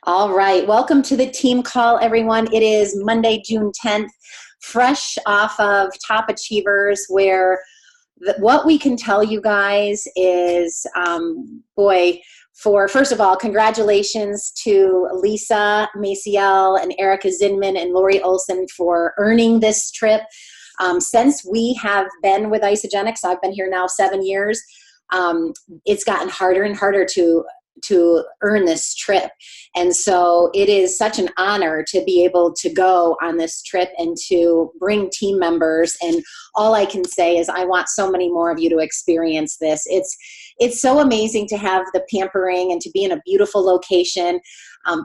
All right. Welcome to the team call, everyone. It is Monday, June 10th, fresh off of Top Achievers, where what we can tell you guys is, boy, for first of all, congratulations to Lisa Maciel and Erica Zinman and Lori Olson for earning this trip. Since we have been with Isagenix, I've been here now 7 years. It's gotten harder and harder to earn this trip. And so it is such an honor to be able to go on this trip and to bring team members. And all I can say is I want so many more of you to experience this. It's so amazing to have the pampering and to be in a beautiful location.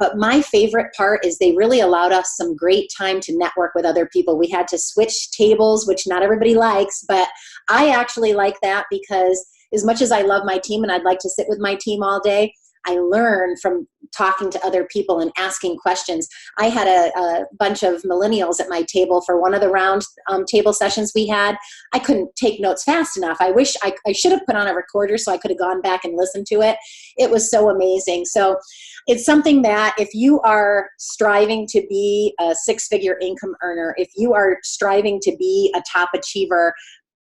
But my favorite part is they really allowed us some great time to network with other people. We had to switch tables, which not everybody likes, but I actually like that because as much as I love my team and I'd like to sit with my team all day, I learn from talking to other people and asking questions. I had a bunch of millennials at my table for one of the round table sessions we had. I couldn't take notes fast enough. I wish I should have put on a recorder so I could have gone back and listened to it. It was so amazing. So it's something that if you are striving to be a six-figure income earner, if you are striving to be a top achiever,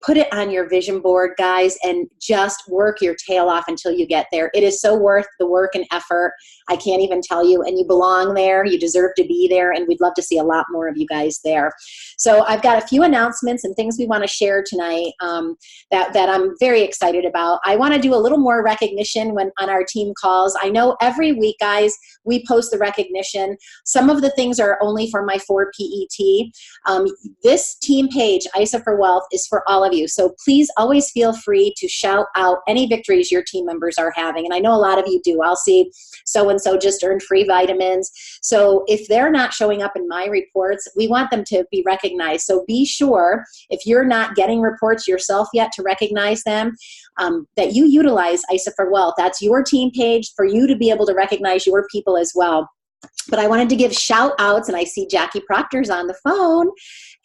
put it on your vision board, guys, and just work your tail off until you get there. It is so worth the work and effort. I can't even tell you, and you belong there. You deserve to be there, and we'd love to see a lot more of you guys there. So I've got a few announcements and things we want to share tonight that I'm very excited about. I want to do a little more recognition when on our team calls. I know every week, guys, we post the recognition. Some of the things are only for my 4PET. This team page, ISA for Wealth, is for all of you. So please always feel free to shout out any victories your team members are having. And I know a lot of you do. I'll see so-and-so just earned free vitamins. So if they're not showing up in my reports, we want them to be recognized. So be sure, if you're not getting reports yourself yet, to recognize them, that you utilize ISA for Wealth. That's your team page for you to be able to recognize your people as well. But I wanted to give shout outs, and I see Jackie Proctor's on the phone,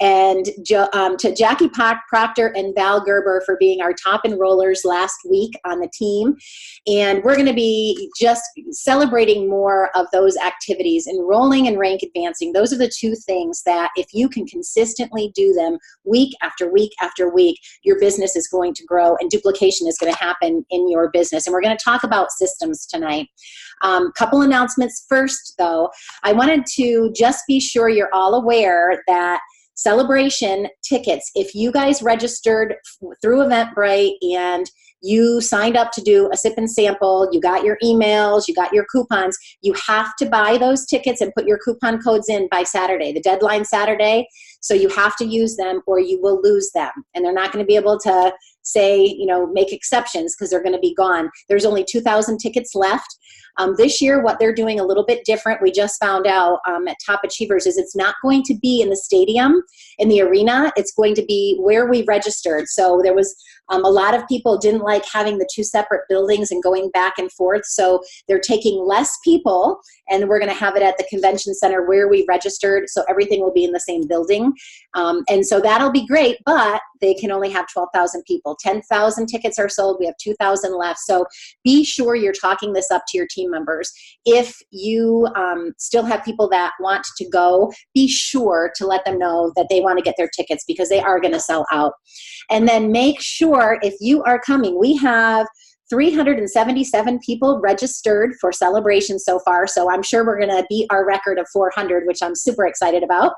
and to Jackie Proctor and Val Gerber for being our top enrollers last week on the team. And we're going to be just celebrating more of those activities, enrolling and rank advancing. Those are the two things that if you can consistently do them week after week after week, your business is going to grow and duplication is going to happen in your business. And we're going to talk about systems tonight. Couple announcements first, though. I wanted to just be sure you're all aware that celebration tickets, if you guys registered through Eventbrite and you signed up to do a sip and sample, you got your emails, you got your coupons, you have to buy those tickets and put your coupon codes in by Saturday, the deadline Saturday. So you have to use them or you will lose them. And they're not going to be able to say, make exceptions because they're going to be gone. There's only 2,000 tickets left. This year, what they're doing a little bit different, we just found out at Top Achievers, is it's not going to be in the stadium, in the arena. It's going to be where we registered. So there was a lot of people didn't like having the two separate buildings and going back and forth. So they're taking less people, and we're going to have it at the convention center where we registered. So everything will be in the same building. And so that'll be great, but they can only have 12,000 people. 10,000 tickets are sold. We have 2,000 left. So be sure you're talking this up to your team members. If you still have people that want to go, be sure to let them know that they want to get their tickets because they are going to sell out. And then make sure if you are coming, we have 377 people registered for celebration so far. So I'm sure we're going to beat our record of 400, which I'm super excited about.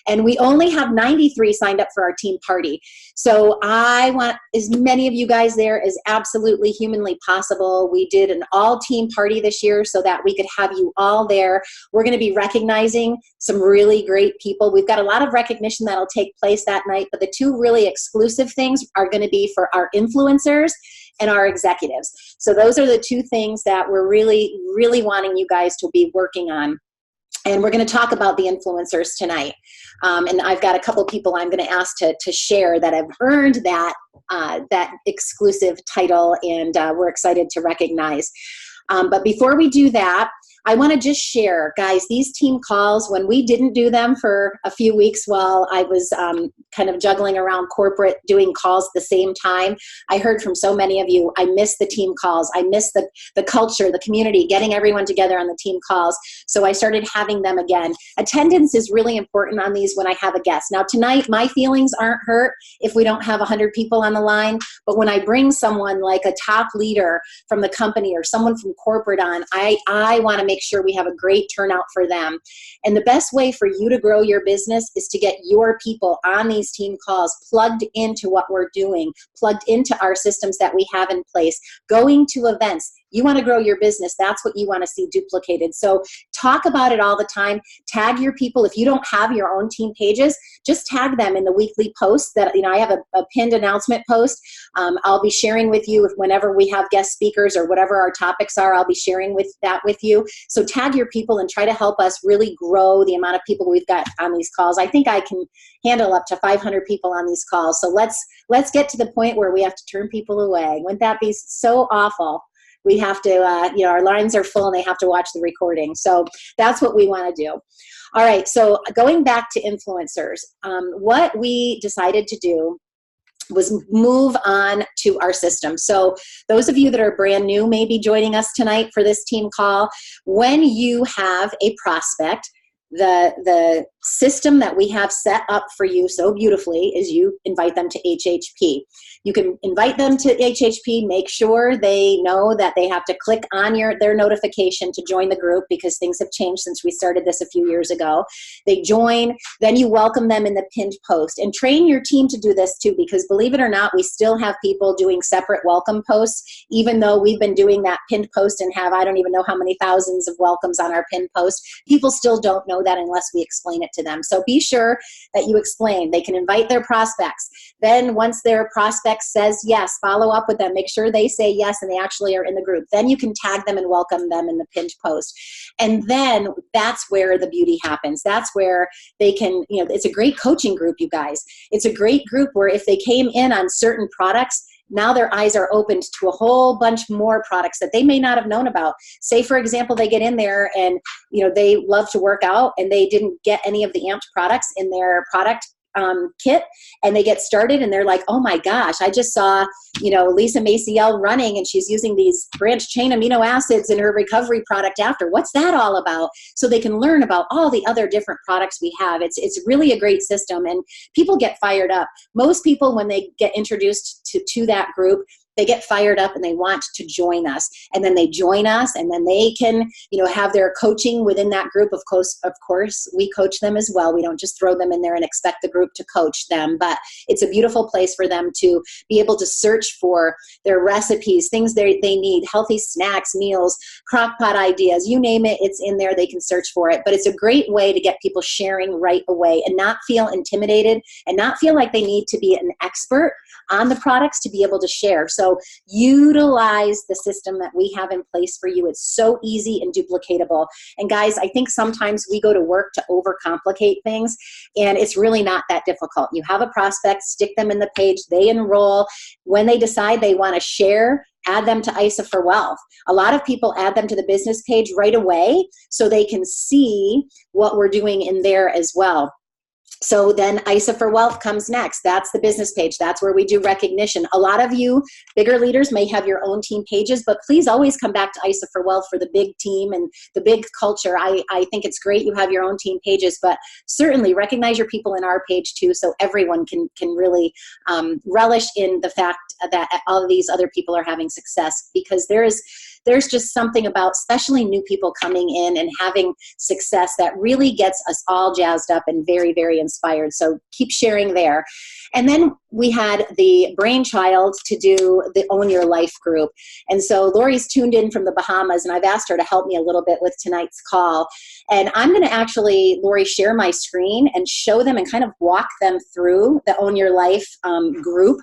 And we only have 93 signed up for our team party. So I want as many of you guys there as absolutely humanly possible. We did an all-team party this year so that we could have you all there. We're going to be recognizing some really great people. We've got a lot of recognition that'll take place that night, but the two really exclusive things are going to be for our influencers and our executives. So those are the two things that we're really, really wanting you guys to be working on. And we're going to talk about the influencers tonight. And I've got a couple people I'm going to ask to share that have earned that exclusive title, and we're excited to recognize. But before we do that, I want to just share, guys, these team calls, when we didn't do them for a few weeks while I was kind of juggling around corporate doing calls at the same time, I heard from so many of you, I miss the team calls. I miss the culture, the community, getting everyone together on the team calls. So I started having them again. Attendance is really important on these when I have a guest. Now tonight, my feelings aren't hurt if we don't have 100 people on the line, but when I bring someone like a top leader from the company or someone from corporate on, I want to make sure we have a great turnout for them. And the best way for you to grow your business is to get your people on these team calls plugged into what we're doing, plugged into our systems that we have in place, going to events. You want to grow your business. That's what you want to see duplicated. So talk about it all the time. Tag your people. If you don't have your own team pages, just tag them in the weekly posts that, I have a pinned announcement post. I'll be sharing with you whenever we have guest speakers or whatever our topics are, I'll be sharing that with you. So tag your people and try to help us really grow the amount of people we've got on these calls. I think I can handle up to 500 people on these calls. So let's get to the point where we have to turn people away. Wouldn't that be so awful? We have to, our lines are full and they have to watch the recording. So that's what we want to do. All right, so going back to influencers, what we decided to do was move on to our system. So those of you that are brand new may be joining us tonight for this team call. When you have a prospect, the system that we have set up for you so beautifully is you invite them to HHP. You can invite them to HHP, make sure they know that they have to click on their notification to join the group because things have changed since we started this a few years ago. They join, then you welcome them in the pinned post. And train your team to do this too, because believe it or not, we still have people doing separate welcome posts, even though we've been doing that pinned post and have, I don't even know how many thousands of welcomes on our pinned post. People still don't know that unless we explain it to them. So be sure that you explain. They can invite their prospects. Then once their prospect says yes, follow up with them. Make sure they say yes and they actually are in the group. Then you can tag them and welcome them in the pinned post. And then that's where the beauty happens. That's where they can, it's a great coaching group, you guys. It's a great group where if they came in on certain products, now their eyes are opened to a whole bunch more products that they may not have known about. Say, for example, they get in there and they love to work out and they didn't get any of the Amped products in their product kit, and they get started and they're like, oh my gosh, I just saw, Lisa Maciel running and she's using these branched chain amino acids in her recovery product after. What's that all about? So they can learn about all the other different products we have. It's really a great system and people get fired up. Most people, when they get introduced to that group, they get fired up and they want to join us. And then they join us and then they can, have their coaching within that group. Of course, we coach them as well. We don't just throw them in there and expect the group to coach them, but it's a beautiful place for them to be able to search for their recipes, things they need, healthy snacks, meals, crock pot ideas, you name it, it's in there. They can search for it. But it's a great way to get people sharing right away and not feel intimidated and not feel like they need to be an expert on the products to be able to share. So utilize the system that we have in place for you. It's so easy and duplicatable. And guys, I think sometimes we go to work to overcomplicate things, and it's really not that difficult. You have a prospect, stick them in the page, they enroll. When they decide they want to share, add them to ISA for Wealth. A lot of people add them to the business page right away so they can see what we're doing in there as well. So then ISA for Wealth comes next. That's the business page. That's where we do recognition. A lot of you bigger leaders may have your own team pages, but please always come back to ISA for Wealth for the big team and the big culture. I think it's great you have your own team pages, but certainly recognize your people in our page too, so everyone can really relish in the fact that all of these other people are having success, because there's just something about, especially new people coming in and having success, that really gets us all jazzed up and very, very inspired. So keep sharing there. And then we had the brainchild to do the Own Your Life group. And so Lori's tuned in from the Bahamas, and I've asked her to help me a little bit with tonight's call. And I'm going to actually, Lori, share my screen and show them and kind of walk them through the Own Your Life group.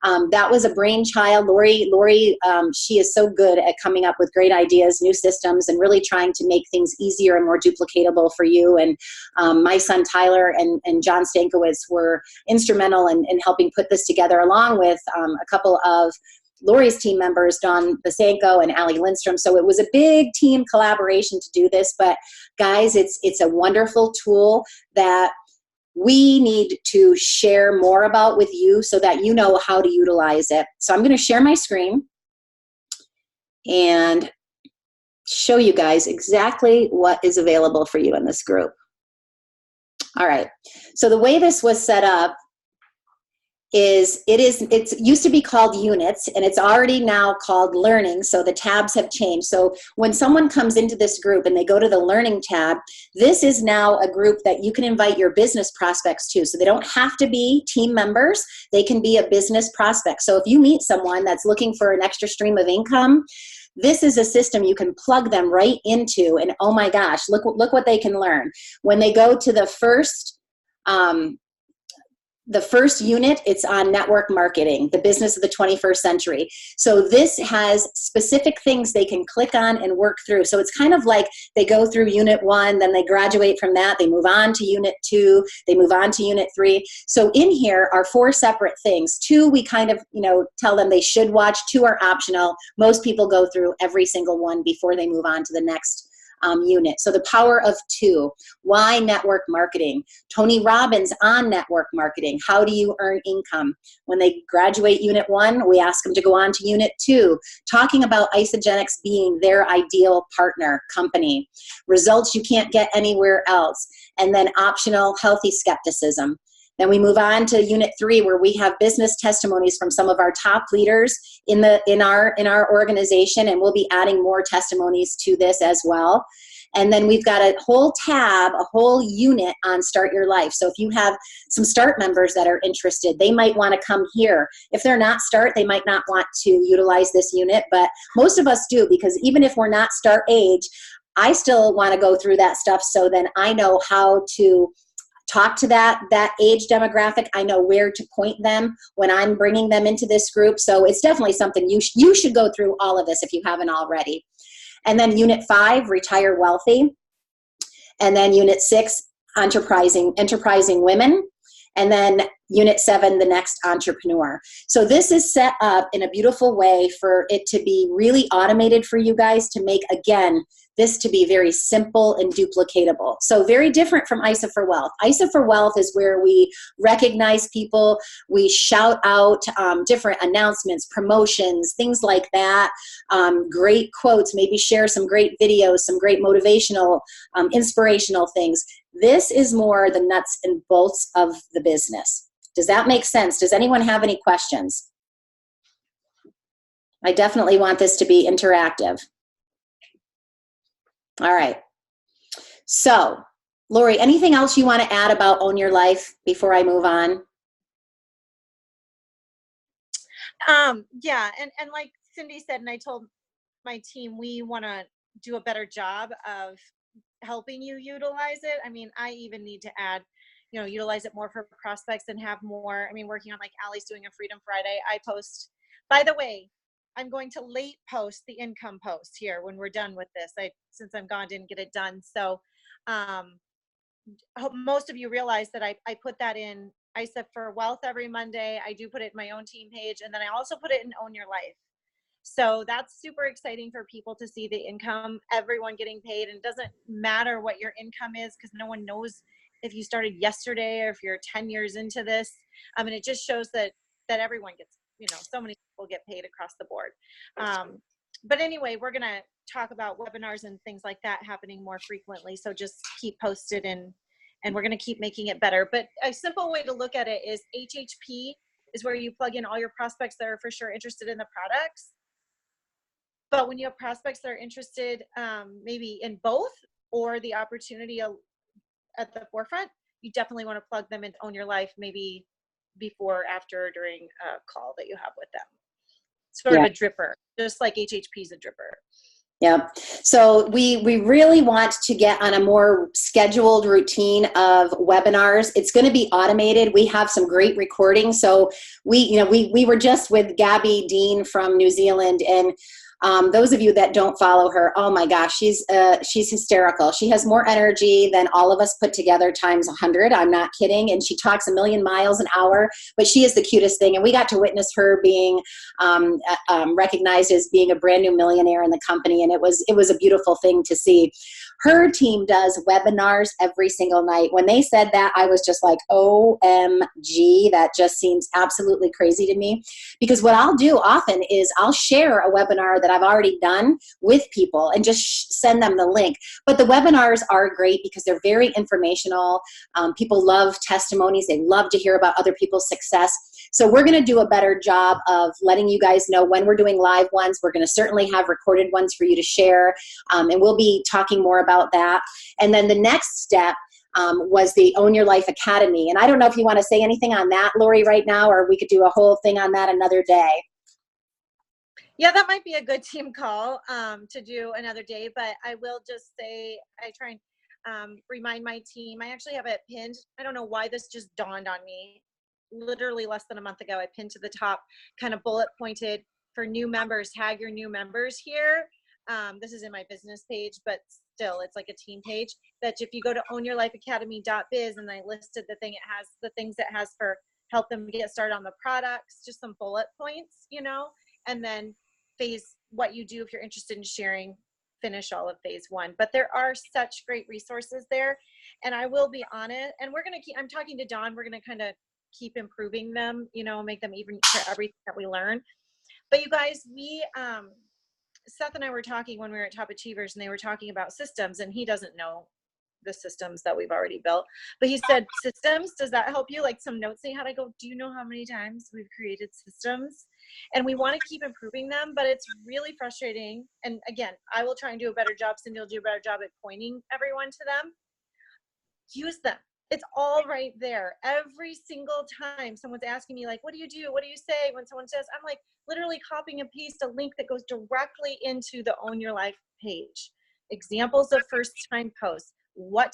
That was a brainchild. Lori, she is so good at coming up with great ideas, new systems, and really trying to make things easier and more duplicatable for you. And my son Tyler and John Stankiewicz were instrumental in helping put this together, along with a couple of Lori's team members, Dawn Basenko and Allie Lindstrom. So it was a big team collaboration to do this. But guys, it's a wonderful tool that we need to share more about with you so that you know how to utilize it. So I'm going to share my screen and show you guys exactly what is available for you in this group. All right, so the way this was set up is it used to be called units, and it's already now called learning, so the tabs have changed. So when someone comes into this group and they go to the learning tab, this is now a group that you can invite your business prospects to. So they don't have to be team members, they can be a business prospect. So if you meet someone that's looking for an extra stream of income, this is a system you can plug them right into, and oh my gosh, look what they can learn. When they go to the first unit, it's on network marketing, the business of the 21st century. So this has specific things they can click on and work through. So it's kind of like they go through unit 1, then they graduate from that, they move on to unit 2, they move on to unit 3. So in here are 4 separate things. 2, we kind of, tell them they should watch. 2 are optional. Most people go through every single one before they move on to the next unit. So the power of 2. Why network marketing? Tony Robbins on network marketing. How do you earn income? When they graduate unit 1, we ask them to go on to unit 2, talking about Isagenix being their ideal partner company. Results you can't get anywhere else. And then optional healthy skepticism. Then we move on to unit 3, where we have business testimonies from some of our top leaders in our organization, and we'll be adding more testimonies to this as well. And then we've got a whole tab, a whole unit on Start Your Life. So if you have some START members that are interested, they might want to come here. If they're not START, they might not want to utilize this unit, but most of us do, because even if we're not START age, I still want to go through that stuff, so then I know how to talk to that age demographic. I know where to point them when I'm bringing them into this group. So it's definitely something you should go through all of this if you haven't already. And then unit 5, retire wealthy. And then unit 6, enterprising women. And then unit 7, the next entrepreneur. So this is set up in a beautiful way for it to be really automated for you guys to make, again, this to be very simple and duplicatable. So very different from ISA for Wealth. ISA for Wealth is where we recognize people, we shout out different announcements, promotions, things like that, great quotes, maybe share some great videos, some great motivational, inspirational things. This is more the nuts and bolts of the business. Does that make sense? Does anyone have any questions? I definitely want this to be interactive. All right. So, Lori, anything else you want to add about Own Your Life before I move on? Yeah, and like Cindy said, and I told my team, we want to do a better job of helping you utilize it. I mean, I even need to add, utilize it more for prospects and have more. I mean, working on, like Allie's doing a Freedom Friday. I post, by the way, I'm going to late post the income post here when we're done with this. Since I'm gone, didn't get it done. So I hope most of you realize that I put that in ISA for Wealth every Monday. I do put it in my own team page, and then I also put it in Own Your Life. So that's super exciting for people to see the income, everyone getting paid. And it doesn't matter what your income is, because no one knows if you started yesterday or if you're 10 years into this. I mean, it just shows that everyone gets, so many people get paid across the board. But anyway, we're going to talk about webinars and things like that happening more frequently. So just keep posted, and we're going to keep making it better. But a simple way to look at it is HHP is where you plug in all your prospects that are for sure interested in the products. But when you have prospects that are interested maybe in both or the opportunity at the forefront, you definitely want to plug them into Own Your Life, maybe before, after, during a call that you have with them. Sort of a dripper, just like HHP is a dripper. Yeah. So we really want to get on a more scheduled routine of webinars. It's going to be automated. We have some great recordings. So we were just with Gabby Dean from New Zealand, and Those of you that don't follow her, oh my gosh, she's hysterical. She has more energy than all of us put together times 100. I'm not kidding. And she talks a million miles an hour, but she is the cutest thing. And we got to witness her being recognized as being a brand new millionaire in the company. And it was a beautiful thing to see. Her team does webinars every single night. When they said that, I was just like, OMG, that just seems absolutely crazy to me. Because what I'll do often is I'll share a webinar that I've already done with people and just send them the link. But the webinars are great because they're very informational. People love testimonies. They love to hear about other people's success. So we're going to do a better job of letting you guys know when we're doing live ones. We're going to certainly have recorded ones for you to share, and we'll be talking more about that. And then the next step was the Own Your Life Academy. And I don't know if you want to say anything on that, Lori, right now, or we could do a whole thing on that another day. Yeah, that might be a good team call to do another day, but I will just say I try and remind my team. I actually have it pinned. I don't know why this just dawned on me. Literally less than a month ago, I pinned to the top, kind of bullet pointed for new members, tag your new members here. This is in my business page, but still it's like a team page, that if you go to ownyourlifeacademy.biz, and I listed the things it has for help them get started on the products, just some bullet points, and then what you do if you're interested in sharing, finish all of phase 1. But there are such great resources there, and I will be honest, and I'm talking to Dawn, we're going to kind of keep improving them, make them even for everything that we learn. But you guys, Seth and I were talking when we were at Top Achievers, and they were talking about systems, and he doesn't know the systems that we've already built. But he said, systems, does that help you? Like some notes they had. I go, do you know how many times we've created systems? And we want to keep improving them, but it's really frustrating. And again, I will try and do a better job. Cindy will do a better job at pointing everyone to them. Use them. It's all right there. Every single time someone's asking me, like, what do you do? What do you say when someone says, I'm like literally copying and paste a link that goes directly into the Own Your Life page. Examples of first time posts.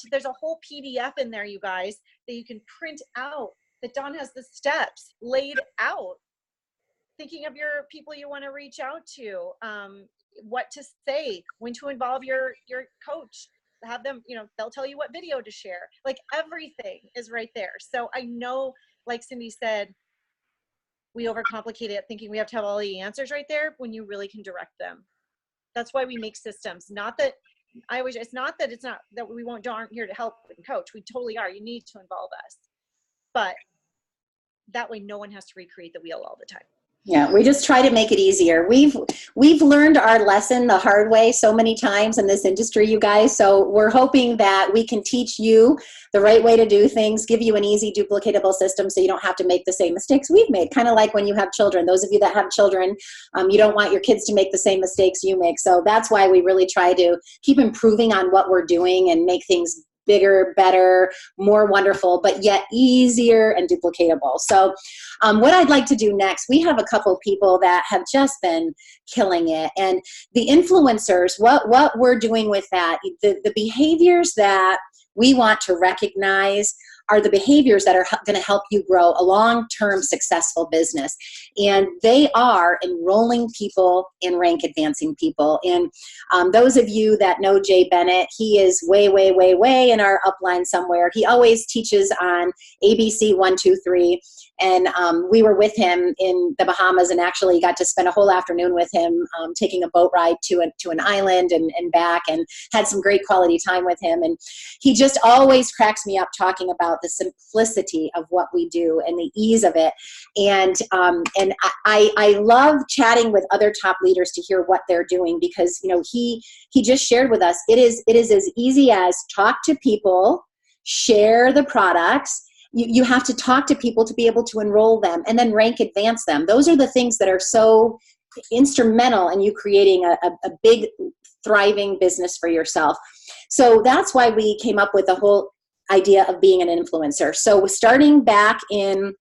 There's a whole PDF in there, you guys, that you can print out, that Dawn has the steps laid out. Thinking of your people you want to reach out to, what to say, when to involve your coach, have them, they'll tell you what video to share. Like everything is right there. So I know, like Cindy said, we overcomplicate it thinking we have to have all the answers right there when you really can direct them. That's why we make systems. It's not that we aren't here to help and coach. We totally are. You need to involve us. But that way no one has to recreate the wheel all the time. Yeah, we just try to make it easier. We've learned our lesson the hard way so many times in this industry, you guys. So we're hoping that we can teach you the right way to do things, give you an easy, duplicatable system so you don't have to make the same mistakes we've made. Kind of like when you have children. Those of you that have children, you don't want your kids to make the same mistakes you make. So that's why we really try to keep improving on what we're doing and make things bigger, better, more wonderful, but yet easier and duplicatable. So what I'd like to do next, we have a couple people that have just been killing it. And the influencers, what we're doing with that, the behaviors that we want to recognize are the behaviors that are going to help you grow a long-term successful business. And they are enrolling people and rank advancing people. And those of you that know Jay Bennett, he is way, way, way, way in our upline somewhere. He always teaches on ABC 1, 2, 3. And we were with him in the Bahamas and actually got to spend a whole afternoon with him taking a boat ride to an island and back, and had some great quality time with him. And he just always cracks me up talking about the simplicity of what we do and the ease of it. And I love chatting with other top leaders to hear what they're doing, because he just shared with us, it is as easy as talk to people, share the products. You have to talk to people to be able to enroll them, and then rank advance them. Those are the things that are so instrumental in you creating a big, thriving business for yourself. So that's why we came up with the whole idea of being an influencer. So starting back in,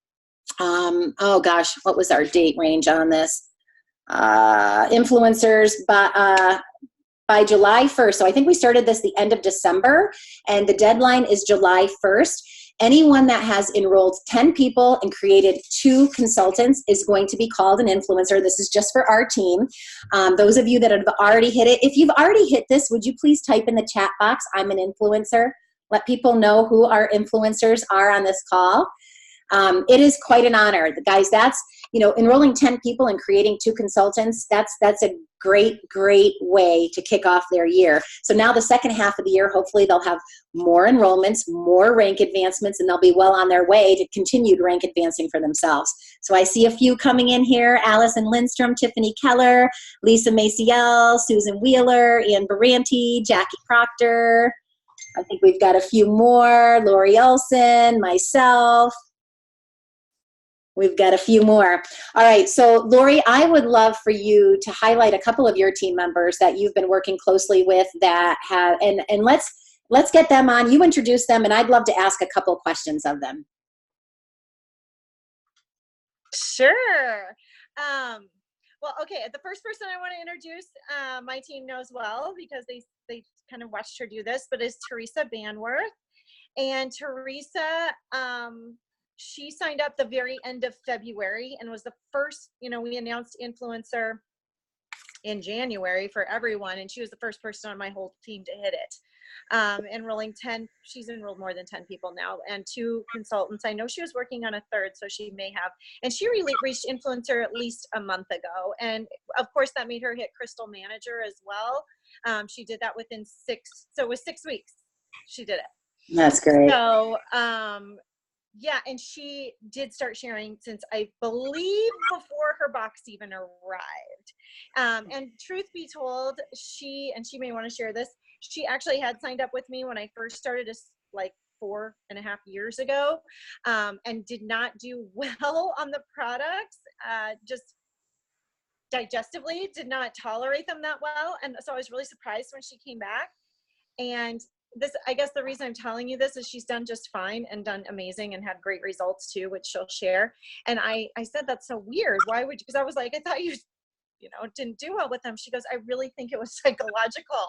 what was our date range on this? Influencers, but by July 1st. So I think we started this the end of December, and the deadline is July 1st. anyone that has enrolled 10 people and created 2 consultants is going to be called an influencer. This is just for our team. Those of you that have already hit it, if you've already hit this, would you please type in the chat box, I'm an influencer? Let people know who our influencers are on this call. It is quite an honor. Guys, that's, enrolling 10 people and creating 2 consultants, that's a great way to kick off their year. So now the second half of the year, hopefully they'll have more enrollments, more rank advancements, and they'll be well on their way to continued rank advancing for themselves. So I see a few coming in here: Allison Lindstrom, Tiffany Keller, Lisa Maciel, Susan Wheeler, Ann Baranti, Jackie Proctor. I think we've got a few more: Lori Olson, myself. We've got a few more. All right, so Lori, I would love for you to highlight a couple of your team members that you've been working closely with that have, and let's get them on. You introduce them, and I'd love to ask a couple questions of them. Sure. Well, okay, the first person I want to introduce, my team knows well because they kind of watched her do this, but is Teresa Banworth. And Teresa, she signed up the very end of February and was the first, we announced influencer in January for everyone, and she was the first person on my whole team to hit it. Enrolling 10, she's enrolled more than 10 people now, and 2 consultants. I know she was working on a third, so she may have, and she really reached influencer at least a month ago. And of course that made her hit Crystal Manager as well. She did that within 6, so it was 6 weeks she did it. That's great. So, yeah, and she did start sharing since I believe before her box even arrived. And truth be told, she may want to share this, she actually had signed up with me when I first started, like 4.5 years ago, and did not do well on the products, just digestively did not tolerate them that well. And so I was really surprised when she came back. And this, I guess the reason I'm telling you this is she's done just fine and done amazing and had great results too, which she'll share. And I said, that's so weird. Why would you? Because I was like, I thought you didn't do well with them. She goes, I really think it was psychological.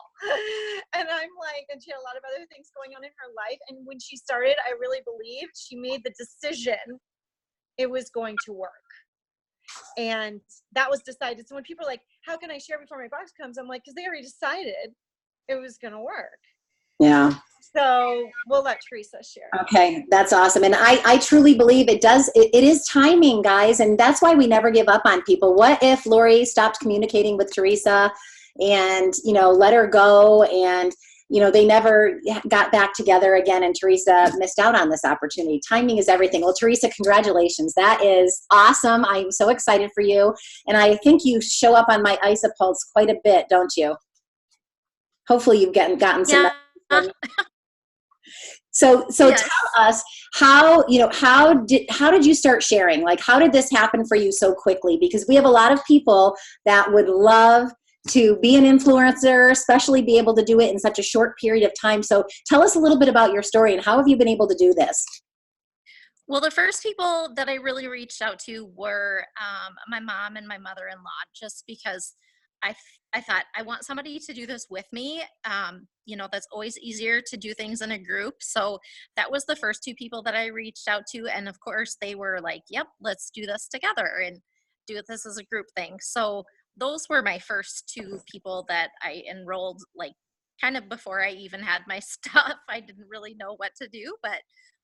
And I'm like, and she had a lot of other things going on in her life. And when she started, I really believed she made the decision it was going to work. And that was decided. So when people are like, how can I share before my box comes? I'm like, because they already decided it was going to work. Yeah. So we'll let Teresa share. Okay, that's awesome. And I truly believe it is timing, guys. And that's why we never give up on people. What if Lori stopped communicating with Teresa and, let her go, and, they never got back together again, and Teresa missed out on this opportunity. Timing is everything. Well, Teresa, congratulations. That is awesome. I'm so excited for you. And I think you show up on my ISAPulse quite a bit, don't you? Hopefully you've gotten some. Yeah. So Yes. Tell us how did you start sharing? Like, how did this happen for you so quickly? Because we have a lot of people that would love to be an influencer, especially be able to do it in such a short period of time. So tell us a little bit about your story and how have you been able to do this? Well, the first people that I really reached out to were my mom and my mother-in-law, just because I thought I want somebody to do this with me. That's always easier to do things in a group. So that was the first 2 people that I reached out to. And of course they were like, yep, let's do this together and do this as a group thing. So those were my first 2 people that I enrolled, like kind of before I even had my stuff. I didn't really know what to do, but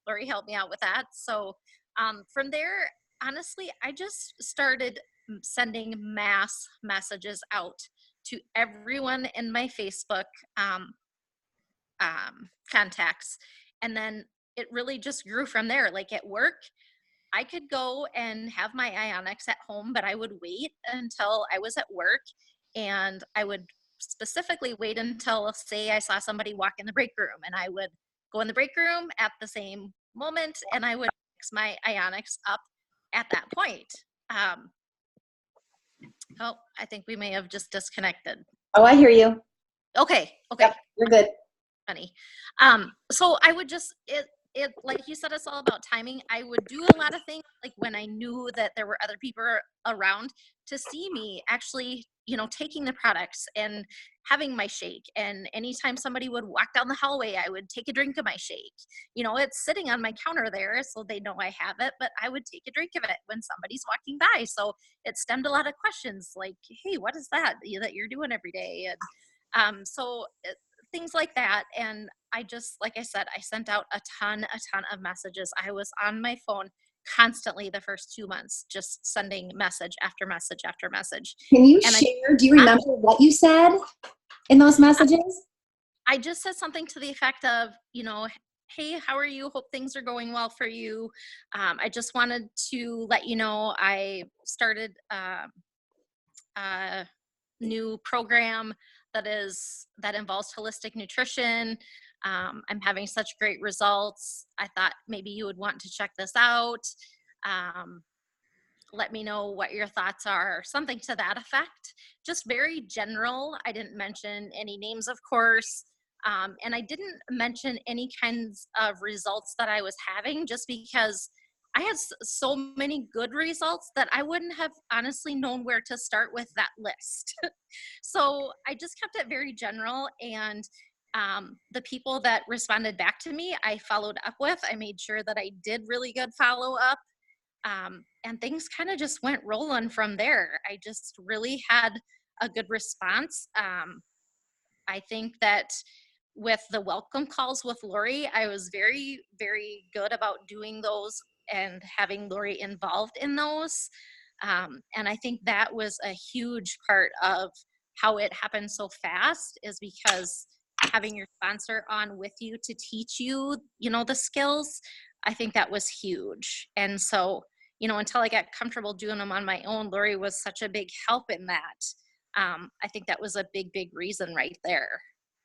Lori helped me out with that. So from there, honestly, I just started sending mass messages out to everyone in my Facebook contacts. And then it really just grew from there. Like at work, I could go and have my Ionix at home, but I would wait until I was at work, and I would specifically wait until, say, I saw somebody walk in the break room, and I would go in the break room at the same moment, and I would mix my Ionix up at that point. Oh, I think we may have just disconnected. Oh, I hear you. Okay. Yep, you're good. Funny. So I would just, it like you said, it's all about timing. I would do a lot of things like when I knew that there were other people around to see me actually taking the products and having my shake. And anytime somebody would walk down the hallway, I would take a drink of my shake. It's sitting on my counter there, so they know I have it, but I would take a drink of it when somebody's walking by. So it stemmed a lot of questions like, hey, what is that you're doing every day? And things like that. And I just, like I said, I sent out a ton of messages. I was on my phone constantly the first 2 months, just sending message after message after message. Can you And share, do you remember what you said in those messages? I just said something to the effect of, hey, how are you? Hope things are going well for you. I just wanted to let you know I started a new program that involves holistic nutrition. I'm having such great results. I thought maybe you would want to check this out. Let me know what your thoughts are, something to that effect. Just very general. I didn't mention any names, of course. And I didn't mention any kinds of results that I was having, just because I had so many good results that I wouldn't have honestly known where to start with that list. So I just kept it very general. And the people that responded back to me, I followed up with. I made sure that I did really good follow up. And things kind of just went rolling from there. I just really had a good response. I think that with the welcome calls with Lori, I was very, very good about doing those and having Lori involved in those. And I think that was a huge part of how it happened so fast, is because having your sponsor on with you to teach you, the skills, I think that was huge. And so, until I got comfortable doing them on my own, Lori was such a big help in that. I think that was a big, big reason right there.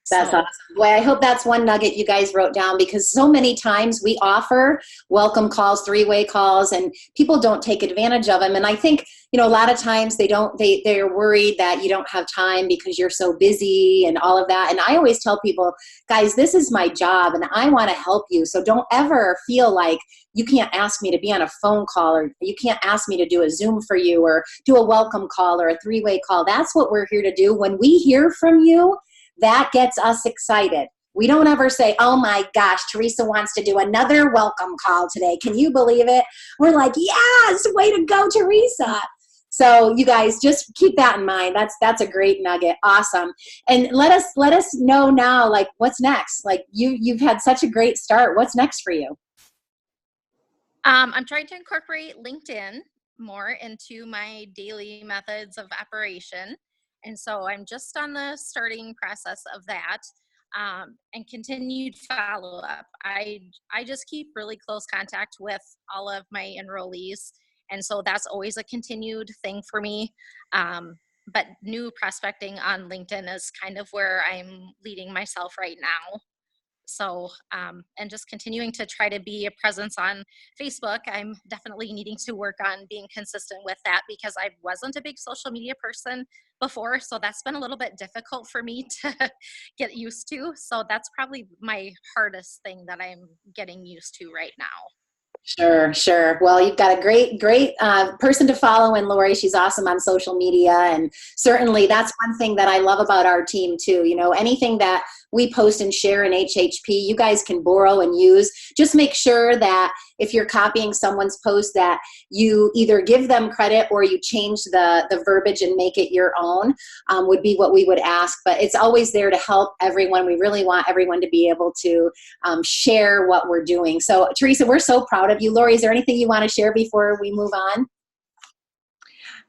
That's awesome. Boy, I hope that's one nugget you guys wrote down, because so many times we offer welcome calls, three-way calls, and people don't take advantage of them. And I think, a lot of times they're worried that you don't have time because you're so busy and all of that. And I always tell people, guys, this is my job and I want to help you. So don't ever feel like you can't ask me to be on a phone call, or you can't ask me to do a Zoom for you, or do a welcome call or a three-way call. That's what we're here to do. When we hear from you, that gets us excited. We don't ever say, oh my gosh, Teresa wants to do another welcome call today. Can you believe it? We're like, yes, way to go, Teresa. So you guys just keep that in mind. That's a great nugget. Awesome. And let us know now, like, what's next? Like you've had such a great start. What's next for you? I'm trying to incorporate LinkedIn more into my daily methods of operation. And so I'm just on the starting process of that, and continued follow up. I just keep really close contact with all of my enrollees. And so that's always a continued thing for me. But new prospecting on LinkedIn is kind of where I'm leading myself right now. So, and just continuing to try to be a presence on Facebook. I'm definitely needing to work on being consistent with that, because I wasn't a big social media person before. So that's been a little bit difficult for me to get used to. So that's probably my hardest thing that I'm getting used to right now. Sure. Well, you've got a great person to follow in Lori. She's awesome on social media. And certainly that's one thing that I love about our team too. Anything that we post and share in HHP, you guys can borrow and use. Just make sure that if you're copying someone's post, that you either give them credit or you change the verbiage and make it your own, would be what we would ask. But it's always there to help everyone. We really want everyone to be able to share what we're doing. So Teresa, we're so proud of you. Lori, is there anything you want to share before we move on?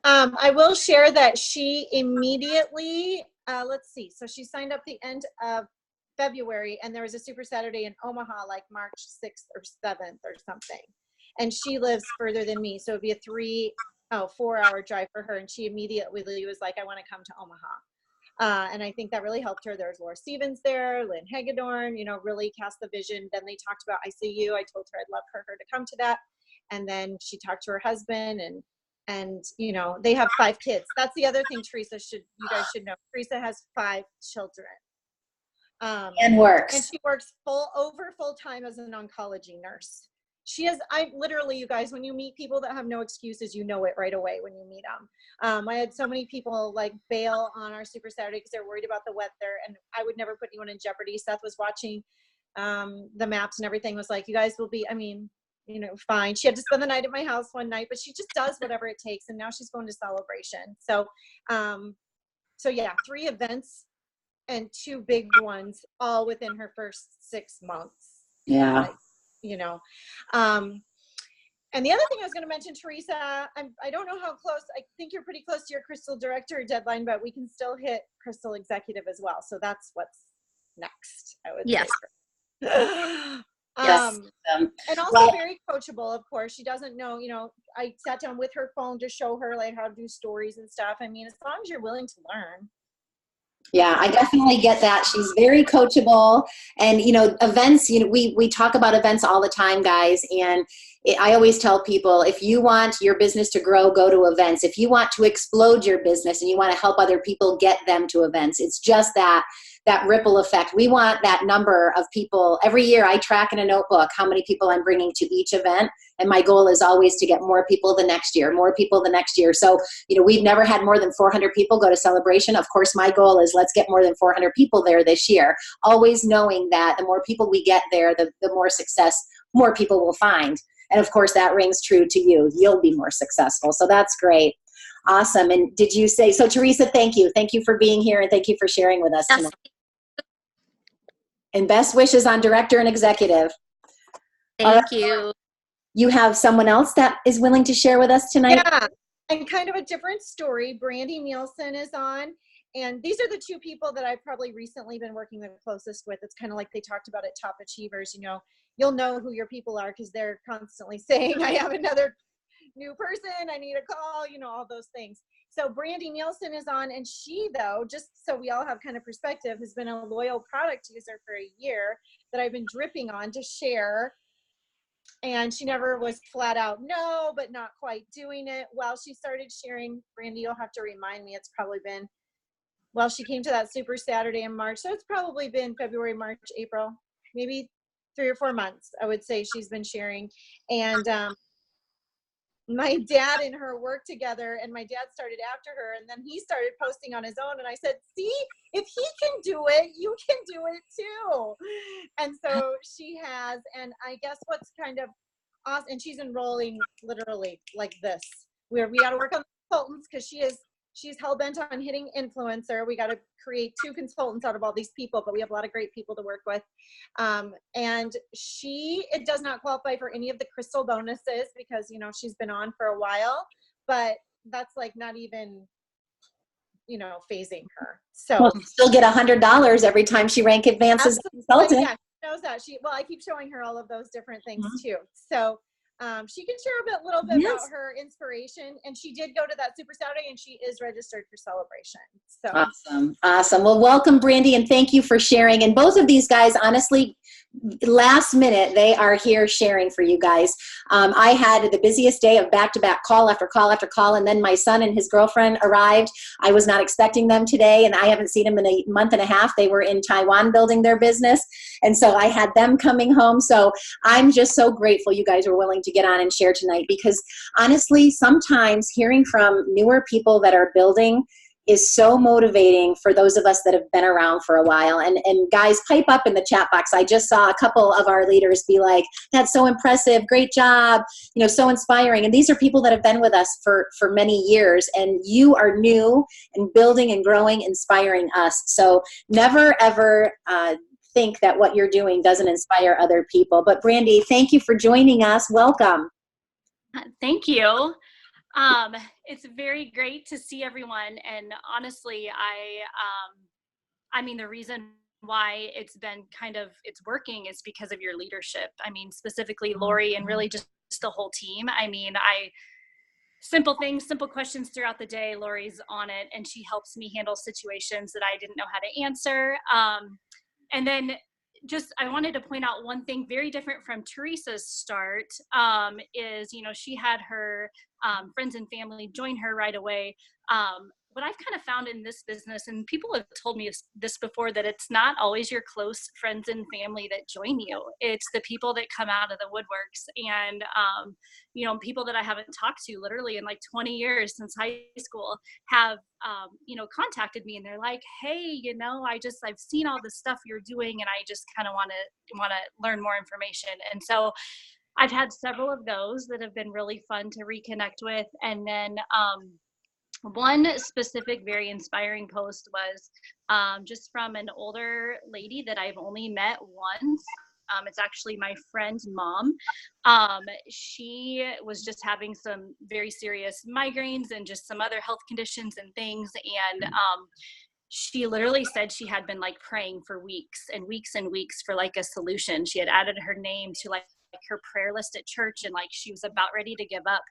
I will share that she immediately, let's see, so she signed up the end of February, and there was a Super Saturday in Omaha, like March 6th or 7th or something. And she lives further than me, so it'd be a 4-hour drive for her. And she immediately was like, I want to come to Omaha. And I think that really helped her. There's Laura Stevens there, Lynn Hagedorn, really cast the vision. Then they talked about ICU. I told her I'd love for her to come to that. And then she talked to her husband, and they have 5 kids. That's the other thing you guys should know. Teresa has 5 children. And works. And she works full time as an oncology nurse. I literally, you guys, when you meet people that have no excuses, you know it right away when you meet them. I had so many people like bail on our Super Saturday because they're worried about the weather, and I would never put anyone in jeopardy. Seth was watching the maps and everything, was like, you guys will be, I mean, you know, fine. She had to spend the night at my house one night, but she just does whatever it takes. And now she's going to Celebration. So, so yeah, 3 events and 2 big ones all within her first 6 months. Yeah. Like, you know, and the other thing I was going to mention, Teresa, I don't know how close, I think you're pretty close to your Crystal Director deadline, but we can still hit Crystal Executive as well. So that's what's next, I would Yes. say. Yes. And also Well, very coachable, of course. She doesn't know, you know, I sat down with her phone to show her like how to do stories and stuff. I mean, as long as you're willing to learn. yeah, I definitely get that. She's very coachable, and you know, events. You know, we talk about events all the time, guys. And I always tell people, if you want your business to grow, go to events. If you want to explode your business and you want to help other people get them to events, it's just that ripple effect. We want that number of people. Every year I track in a notebook how many people I'm bringing to each event. And my goal is always to get more people the next year, more people the next year. So, you know, we've never had more than 400 people go to Celebration. Of course, my goal is let's get more than 400 people there this year. Always knowing that the more people we get there, the more success more people will find. And of course, that rings true to you. You'll be more successful. So that's great. Awesome. And did you say, so Teresa, thank you. Thank you for being here, and thank you for sharing with us Yes. tonight. And best wishes on Director and Executive. Thank you. You have someone else that is willing to share with us tonight? Yeah, and kind of a different story. Brandy Nielsen is on. And these are the 2 people that I've probably recently been working the closest with. It's kind of like they talked about at Top Achievers, you know, you'll know who your people are because they're constantly saying, I have another new person, I need a call, you know, all those things. So Brandy Nielsen is on, and she, though, just so we all have kind of perspective, has been a loyal product user for a year that I've been dripping on to share. And she never was flat out no, but not quite doing it. Well, she started sharing. Brandy, you'll have to remind me. It's probably been, well, she came to that Super Saturday in March. So it's probably been February, March, April, maybe 3 or 4 months, I would say she's been sharing. And my dad and her worked together, and my dad started after her, and then he started posting on his own. And I said, see, if he can do it, you can do it too. And so she has, and I guess what's kind of awesome, and she's enrolling literally like this, where we got to work on the consultants because she's hell-bent on hitting influencer. We got to create 2 consultants out of all these people, but we have a lot of great people to work with. And it does not qualify for any of the Crystal bonuses because, you know, she's been on for a while, but that's like not even, you know, phasing her. So Well, she'll still get $100 every time she rank advances a consultant. yeah, she knows that. I keep showing her all of those different things too. So she can share a little bit about her inspiration, and she did go to that Super Saturday, and she is registered for Celebration. So Awesome. Well, welcome, Brandy, and thank you for sharing. And both of these guys, honestly, last minute, they are here sharing for you guys. I had the busiest day of back-to-back call after call after call, and then my son and his girlfriend arrived. I was not expecting them today, and I haven't seen them in a month and a half. They were in Taiwan building their business, and so I had them coming home. So I'm just so grateful you guys were willing to get on and share tonight, because honestly, sometimes hearing from newer people that are building is so motivating for those of us that have been around for a while. And guys, pipe up in the chat box. I just saw a couple of our leaders be like, that's so impressive, great job, you know, so inspiring. And these are people that have been with us for many years, and you are new and building and growing, inspiring us. So never ever think that what you're doing doesn't inspire other people. But Brandy, thank you for joining us. Welcome. Thank you. It's very great to see everyone. And honestly, I mean, the reason why it's working is because of your leadership. I mean, specifically Lori, and really just the whole team. I mean, simple things, simple questions throughout the day. Lori's on it, and she helps me handle situations that I didn't know how to answer. And then just, I wanted to point out one thing very different from Teresa's start, is, you know, she had her friends and family join her right away. what I've kind of found in this business, and people have told me this before, that it's not always your close friends and family that join you. It's the people that come out of the woodworks, and people that I haven't talked to literally in like 20 years since high school have contacted me, and they're like, hey, I've seen all the stuff you're doing, and I just kind of want to learn more information. And so I've had several of those that have been really fun to reconnect with. And then one specific, very inspiring post was just from an older lady that I've only met once. It's actually my friend's mom. She was just having some very serious migraines and just some other health conditions and things. And she literally said she had been like praying for weeks and weeks and weeks for like a solution. She had added her name to like her prayer list at church, and like she was about ready to give up.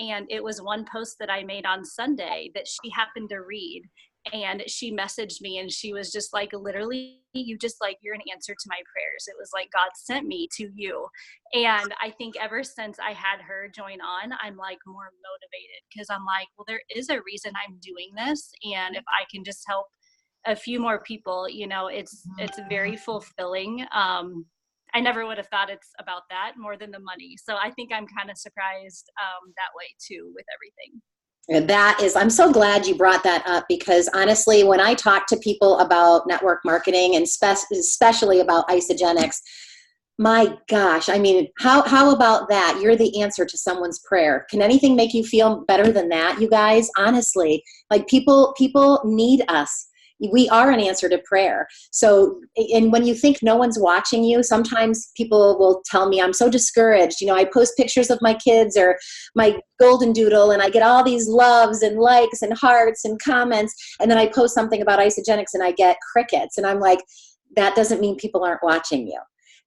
And it was one post that I made on Sunday that she happened to read, and she messaged me, and she was just like, literally, you're an answer to my prayers. It was like God sent me to you. And I think ever since I had her join on, I'm like more motivated, because I'm like, well, there is a reason I'm doing this, and if I can just help a few more people, it's very fulfilling. I never would have thought it's about that more than the money. So I think I'm kind of surprised that way too with everything. I'm so glad you brought that up, because honestly, when I talk to people about network marketing and especially about Isagenix, my gosh, I mean, how about that? You're the answer to someone's prayer. Can anything make you feel better than that, you guys? Honestly, like people need us. We are an answer to prayer. So, and when you think no one's watching you, sometimes people will tell me, I'm so discouraged. I post pictures of my kids or my golden doodle, and I get all these loves and likes and hearts and comments. And then I post something about Isagenix and I get crickets. And I'm like, that doesn't mean people aren't watching you.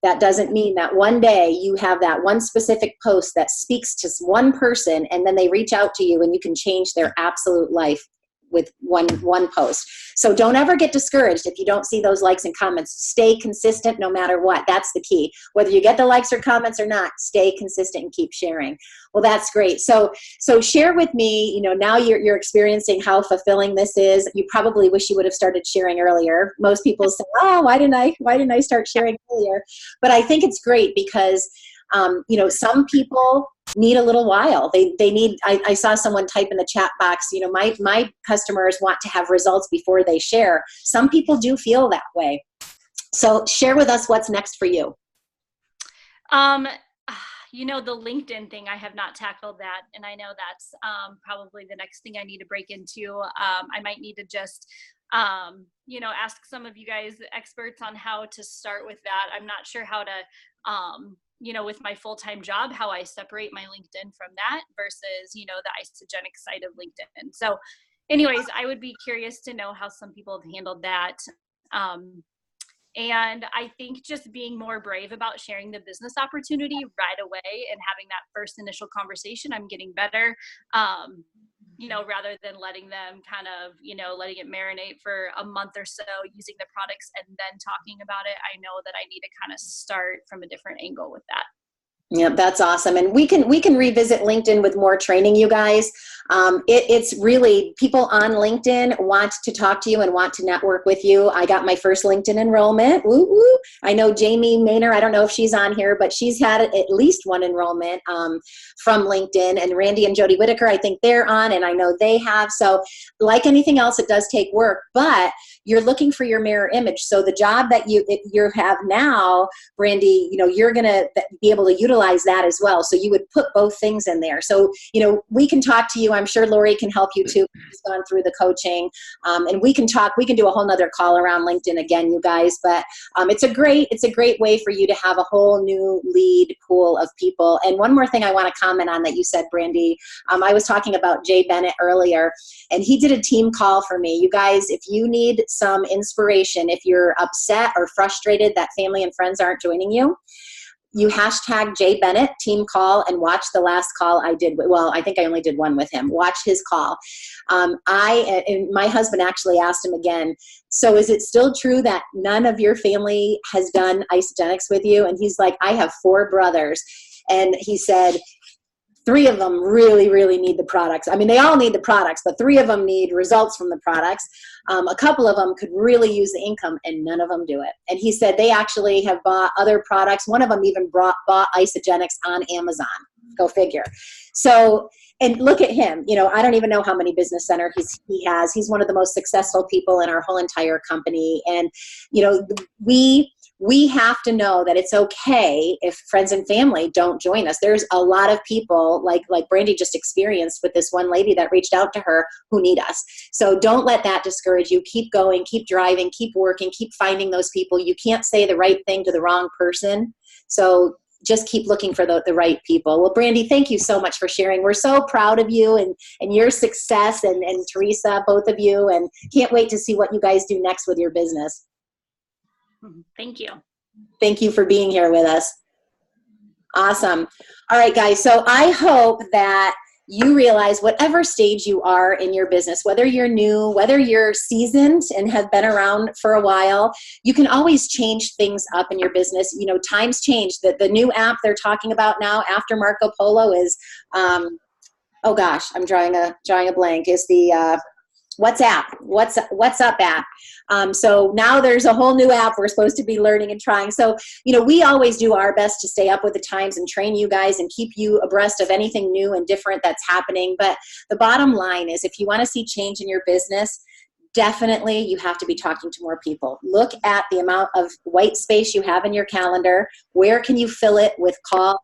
That doesn't mean that one day you have that one specific post that speaks to one person, and then they reach out to you and you can change their absolute life with one post. So don't ever get discouraged if you don't see those likes and comments. Stay consistent no matter what. That's the key. Whether you get the likes or comments or not, stay consistent and keep sharing. Well, that's great. So share with me, now you're experiencing how fulfilling this is. You probably wish you would have started sharing earlier. Most people say, oh, why didn't I start sharing earlier? But I think it's great because some people need a little while. They need, I saw someone type in the chat box, my customers want to have results before they share. Some people do feel that way. So share with us what's next for you. The LinkedIn thing, I have not tackled that. And I know that's probably the next thing I need to break into. I might need to just, ask some of you guys experts on how to start with that. I'm not sure how to, with my full-time job, how I separate my LinkedIn from that versus, the Isagenix side of LinkedIn. So anyways, I would be curious to know how some people have handled that. And I think just being more brave about sharing the business opportunity right away and having that first initial conversation, I'm getting better, rather than letting them kind of, letting it marinate for a month or so using the products and then talking about it. I know that I need to kind of start from a different angle with that. Yeah, that's awesome. And we can revisit LinkedIn with more training, you guys. It's really, people on LinkedIn want to talk to you and want to network with you. I got my first LinkedIn enrollment. Woo woo. I know Jamie Maynor, I don't know if she's on here, but she's had at least one enrollment from LinkedIn. And Randy and Jody Whitaker, I think they're on, and I know they have. So like anything else, it does take work, but you're looking for your mirror image. So the job that you have now, Brandy, you're going to be able to utilize that as well. So you would put both things in there. So, we can talk to you. I'm sure Lori can help you too. She's gone through the coaching. And we can do a whole nother call around LinkedIn again, you guys. But it's a great way for you to have a whole new lead pool of people. And one more thing I want to comment on that you said, Brandy, I was talking about Jay Bennett earlier, and he did a team call for me. You guys, if you need some inspiration, if you're upset or frustrated that family and friends aren't joining you, you hashtag Jay Bennett team call and watch the last call I did. Well, I think I only did one with him. Watch his call. And my husband actually asked him again, so is it still true that none of your family has done Isagenix with you? And he's like, I have 4 brothers. And he said, 3 of them really, really need the products. I mean, they all need the products, but 3 of them need results from the products. A couple of them could really use the income, and none of them do it. And he said they actually have bought other products. One of them even bought Isagenix on Amazon. Go figure. So, and look at him. You know, I don't even know how many business center he has. He's one of the most successful people in our whole entire company. And, you know, we have to know that it's okay if friends and family don't join us. There's a lot of people like Brandy just experienced with this one lady that reached out to her who need us. So don't let that discourage you. Keep going, keep driving, keep working, keep finding those people. You can't say the right thing to the wrong person. So just keep looking for the right people. Well, Brandy, thank you so much for sharing. We're so proud of you and your success, and Teresa, both of you, and can't wait to see what you guys do next with your business. Thank you. Thank you for being here with us. Awesome. All right, guys. So I hope that you realize whatever stage you are in your business, whether you're new, whether you're seasoned and have been around for a while, you can always change things up in your business. You know, times change. The new app they're talking about now after Marco Polo is, oh gosh, I'm drawing a blank, is the WhatsApp, WhatsUp app. So now there's a whole new app we're supposed to be learning and trying. So, you know, we always do our best to stay up with the times and train you guys and keep you abreast of anything new and different that's happening. But the bottom line is, if you want to see change in your business, definitely you have to be talking to more people. Look at the amount of white space you have in your calendar. Where can you fill it with calls,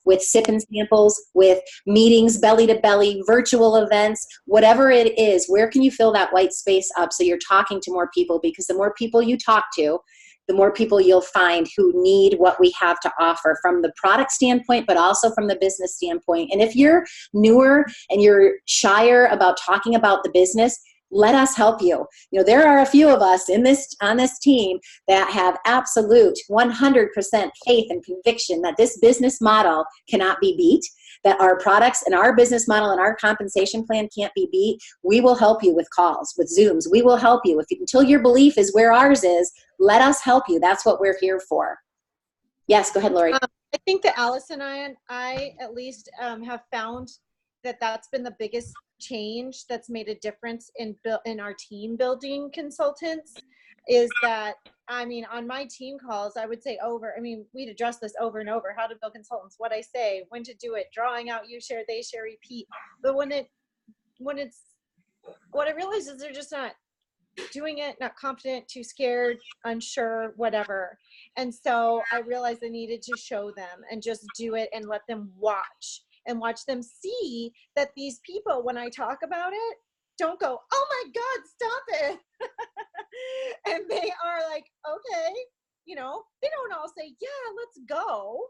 with sip and samples, with meetings, belly to belly, virtual events, whatever it is? Where can you fill that white space up so you're talking to more people? Because the more people you talk to, the more people you'll find who need what we have to offer from the product standpoint, but also from the business standpoint. And if you're newer and you're shyer about talking about the business, let us help you. You know, there are a few of us on this team that have absolute 100% faith and conviction that this business model cannot be beat, that our products and our business model and our compensation plan can't be beat. We will help you with calls, with Zooms. We will help you. Until your belief is where ours is, let us help you. That's what we're here for. Yes, go ahead, Lori. I think that Alice and I at least have found that that's been the biggest change that's made a difference in our team building consultants, is that, I mean, on my team calls, I would say we'd address this over and over: how to build consultants, what I say, when to do it, drawing out you share, they share, repeat. But what I realize is they're just not doing it, not confident, too scared, unsure, whatever. And so I realized I needed to show them and just do it and let them watch them see that these people, when I talk about it, don't go, oh my God, stop it. And they are like, okay, you know, they don't all say, yeah, let's go,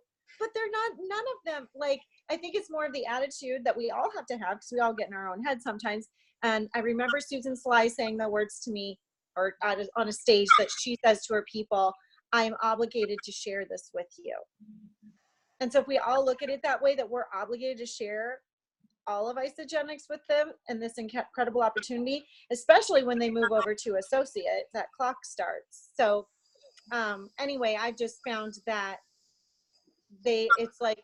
but they're not, none of them, like, I think it's more of the attitude that we all have to have, because we all get in our own head sometimes. And I remember Susan Sly saying the words to me, or on a stage, that she says to her people, I am obligated to share this with you. And so if we all look at it that way, that we're obligated to share all of Isagenix with them and this incredible opportunity, especially when they move over to associate, that clock starts. So anyway, I've just found that it's like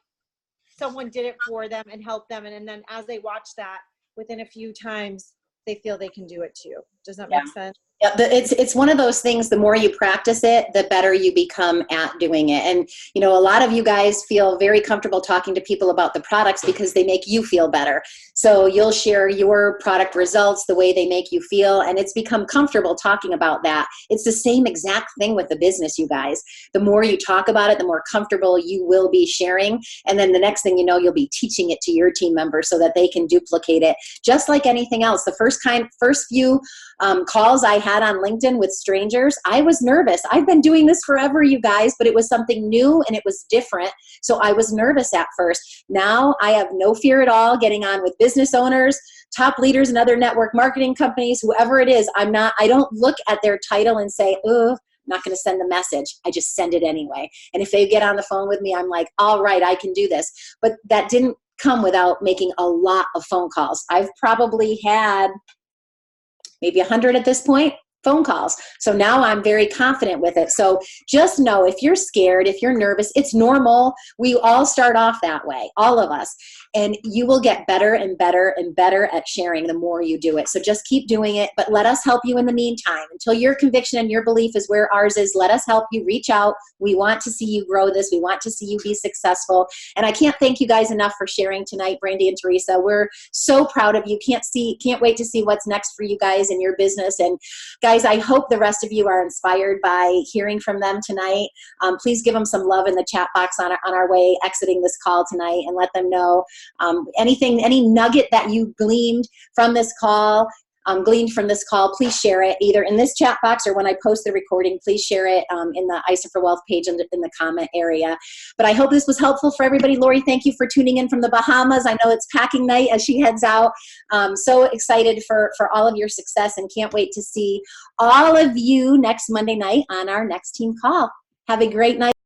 someone did it for them and helped them. And then as they watch that, within a few times, they feel they can do it too. Does that make sense? Yeah, it's one of those things, the more you practice it, the better you become at doing it. And, you know, a lot of you guys feel very comfortable talking to people about the products because they make you feel better. So you'll share your product results, the way they make you feel, and it's become comfortable talking about that. It's the same exact thing with the business, you guys. The more you talk about it, the more comfortable you will be sharing. And then the next thing you know, you'll be teaching it to your team members so that they can duplicate it. Just like anything else, the first few calls I had on LinkedIn with strangers, I was nervous. I've been doing this forever, you guys, but it was something new and it was different. So I was nervous at first. Now I have no fear at all getting on with business owners, top leaders in other network marketing companies, whoever it is. I don't look at their title and say, oh, I'm not going to send the message. I just send it anyway. And if they get on the phone with me, I'm like, all right, I can do this. But that didn't come without making a lot of phone calls. I've probably had maybe 100 at this point. phone calls. So now I'm very confident with it. So just know, if you're scared, if you're nervous, it's normal. We all start off that way, all of us. And you will get better and better and better at sharing the more you do it. So just keep doing it, but let us help you in the meantime. Until your conviction and your belief is where ours is, let us help you. Reach out. We want to see you grow this. We want to see you be successful. And I can't thank you guys enough for sharing tonight, Brandy and Teresa. We're so proud of you. Can't wait to see what's next for you guys in your business. And guys, I hope the rest of you are inspired by hearing from them tonight. Please give them some love in the chat box on our way exiting this call tonight, and let them know any nugget that you gleaned from this call, please share it either in this chat box or when I post the recording. Please share it in the ISA for Wealth page in the comment area. But I hope this was helpful for everybody. Lori, thank you for tuning in from the Bahamas. I know it's packing night as she heads out. So excited for all of your success, and can't wait to see all of you next Monday night on our next team call. Have a great night.